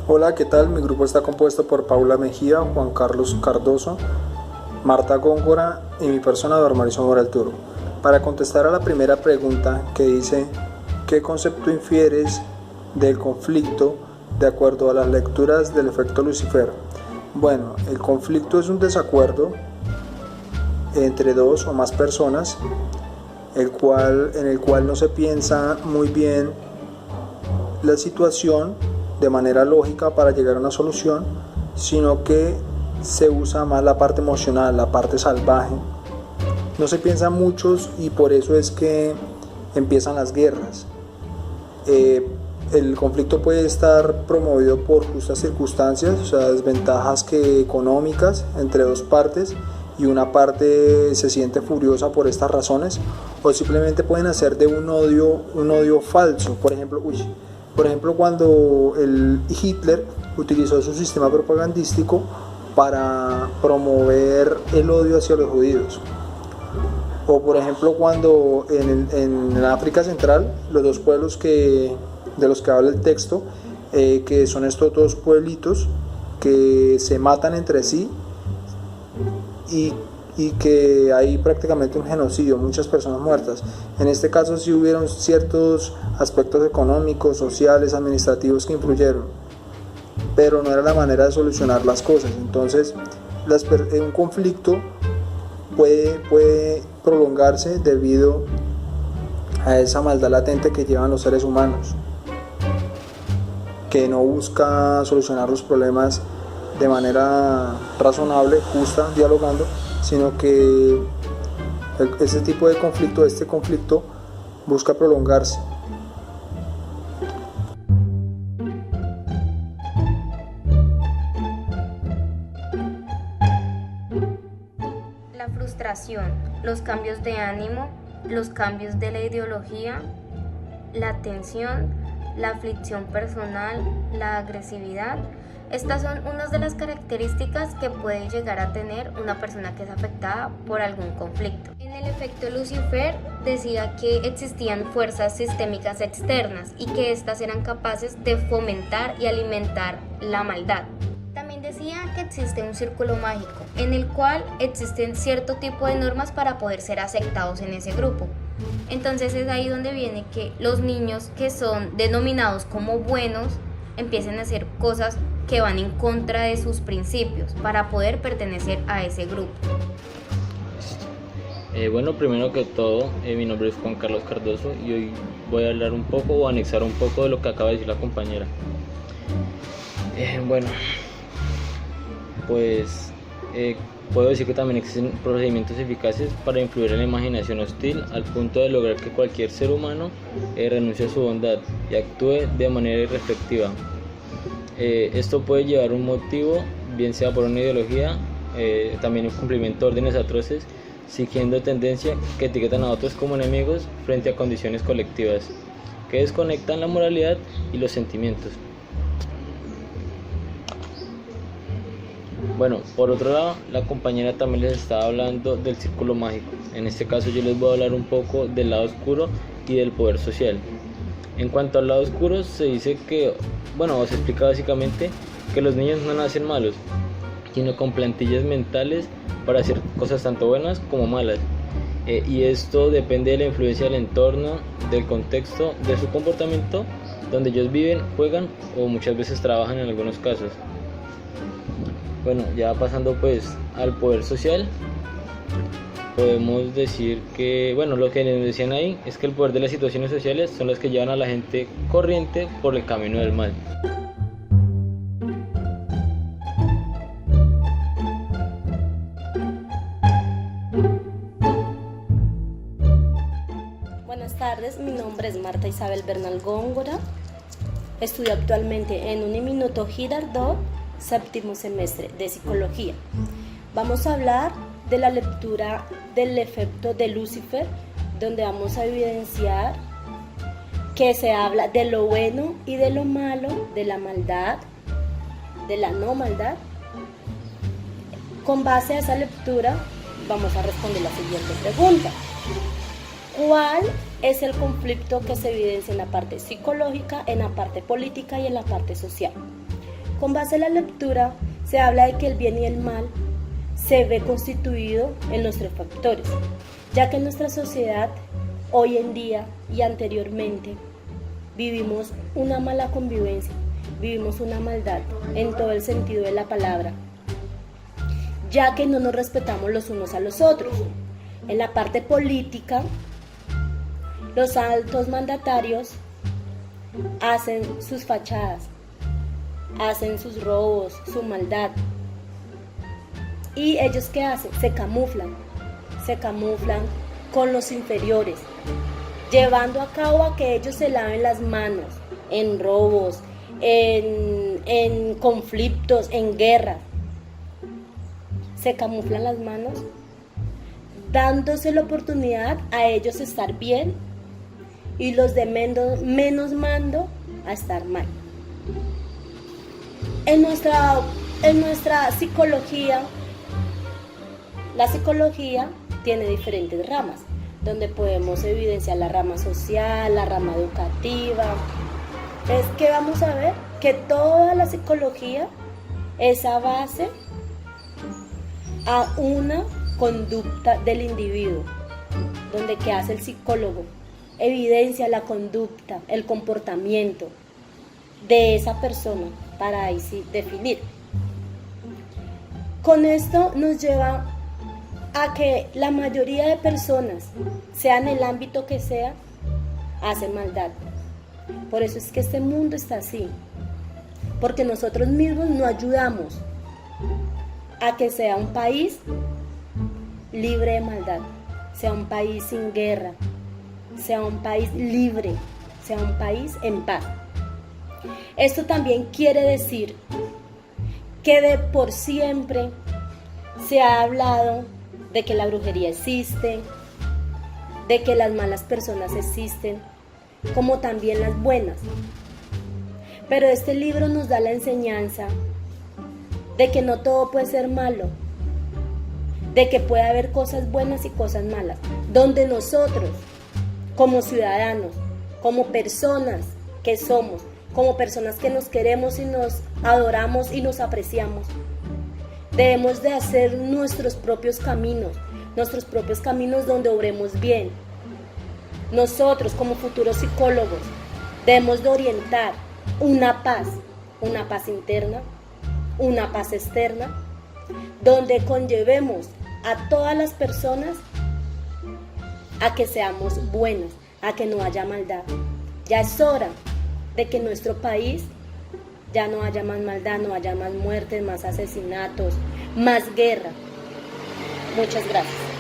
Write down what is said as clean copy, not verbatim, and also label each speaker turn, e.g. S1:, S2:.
S1: Hola, ¿qué tal? Mi grupo está compuesto por Paula Mejía, Juan Carlos Cardoso, Marta Góngora y mi persona, Mauricio Moral Turo. Para contestar a la primera pregunta que dice ¿qué concepto infieres del conflicto de acuerdo a las lecturas del efecto Lucifer? Bueno, el conflicto es un desacuerdo entre dos o más personas en el cual no se piensa muy bien la situación de manera lógica para llegar a una solución, sino que se usa más la parte emocional, la parte salvaje. No se piensa mucho y por eso es que empiezan las guerras. El conflicto puede estar promovido por justas circunstancias, o sea, desventajas económicas entre dos partes, y una parte se siente furiosa por estas razones, o simplemente pueden hacer de un odio falso. Por ejemplo, cuando Hitler utilizó su sistema propagandístico para promover el odio hacia los judíos. O por ejemplo, cuando en África Central, los dos pueblos de los que habla el texto, que son estos dos pueblitos que se matan entre sí y que hay prácticamente un genocidio, muchas personas muertas. En este caso sí hubieron ciertos aspectos económicos, sociales, administrativos que influyeron, pero no era la manera de solucionar las cosas. Entonces, un conflicto puede prolongarse debido a esa maldad latente que llevan los seres humanos, que no busca solucionar los problemas de manera razonable, justa, dialogando, sino que este conflicto busca prolongarse.
S2: La frustración, los cambios de ánimo, los cambios de la ideología, la tensión, la aflicción personal, la agresividad. Estas son unas de las características que puede llegar a tener una persona que es afectada por algún conflicto. En el efecto Lucifer decía que existían fuerzas sistémicas externas y que éstas eran capaces de fomentar y alimentar la maldad. También decía que existe un círculo mágico en el cual existen cierto tipo de normas para poder ser aceptados en ese grupo. Entonces es ahí donde viene que los niños que son denominados como buenos empiecen a hacer cosas que van en contra de sus principios para poder pertenecer a ese grupo.
S3: Bueno, primero que todo, mi nombre es Juan Carlos Cardoso y hoy voy a hablar un poco o anexar un poco de lo que acaba de decir la compañera. Puedo decir que también existen procedimientos eficaces para influir en la imaginación hostil al punto de lograr que cualquier ser humano renuncie a su bondad y actúe de manera irreflexiva. Esto puede llevar un motivo, bien sea por una ideología, también un cumplimiento de órdenes atroces, siguiendo tendencia que etiquetan a otros como enemigos frente a condiciones colectivas, que desconectan la moralidad y los sentimientos. Bueno, por otro lado, la compañera también les estaba hablando del círculo mágico. En este caso yo les voy a hablar un poco del lado oscuro y del poder social. En cuanto al lado oscuro, se dice que, se explica básicamente que los niños no nacen malos, sino con plantillas mentales para hacer cosas tanto buenas como malas. Y esto depende de la influencia del entorno, del contexto, de su comportamiento, donde ellos viven, juegan o muchas veces trabajan en algunos casos. Bueno, ya pasando pues al poder social, podemos decir que, lo que nos decían ahí es que el poder de las situaciones sociales son las que llevan a la gente corriente por el camino del mal.
S4: Buenas tardes, mi nombre es Marta Isabel Bernal Góngora. Estudio actualmente en Uniminuto Girardot, séptimo semestre de psicología. Vamos a hablar de la lectura del efecto de Lucifer, donde vamos a evidenciar que se habla de lo bueno y de lo malo, de la maldad, de la no maldad. Con base a esa lectura vamos a responder la siguiente pregunta: ¿cuál es el conflicto que se evidencia en la parte psicológica, en la parte política y en la parte social? Con base en la lectura se habla de que el bien y el mal se ve constituido en los tres factores, ya que en nuestra sociedad hoy en día y anteriormente vivimos una mala convivencia, vivimos una maldad en todo el sentido de la palabra, ya que no nos respetamos los unos a los otros. En la parte política, los altos mandatarios hacen sus fachadas, hacen sus robos, su maldad. ¿Y ellos qué hacen? Se camuflan con los inferiores, llevando a cabo a que ellos se laven las manos en robos, en conflictos, en guerras. Se camuflan las manos, dándose la oportunidad a ellos estar bien y los de menos mando a estar mal. En nuestra psicología, la psicología tiene diferentes ramas, donde podemos evidenciar la rama social, la rama educativa. Es que vamos a ver que toda la psicología es a base a una conducta del individuo, donde ¿qué hace el psicólogo? Evidencia la conducta, el comportamiento de esa persona para ahí sí definir. Con esto nos lleva a que la mayoría de personas, sea en el ámbito que sea, hacen maldad. Por eso es que este mundo está así, porque nosotros mismos no ayudamos a que sea un país libre de maldad, sea un país sin guerra, sea un país libre, sea un país en paz. Esto también quiere decir que de por siempre se ha hablado de que la brujería existe, de que las malas personas existen, como también las buenas. Pero este libro nos da la enseñanza de que no todo puede ser malo, de que puede haber cosas buenas y cosas malas, donde nosotros, como ciudadanos, como personas que somos, como personas que nos queremos y nos adoramos y nos apreciamos, debemos de hacer nuestros propios caminos donde obremos bien. Nosotros, como futuros psicólogos, debemos de orientar una paz interna, una paz externa, donde conllevemos a todas las personas a que seamos buenas, a que no haya maldad. Ya es hora de que en nuestro país ya no haya más maldad, no haya más muertes, más asesinatos, más guerra. Muchas gracias.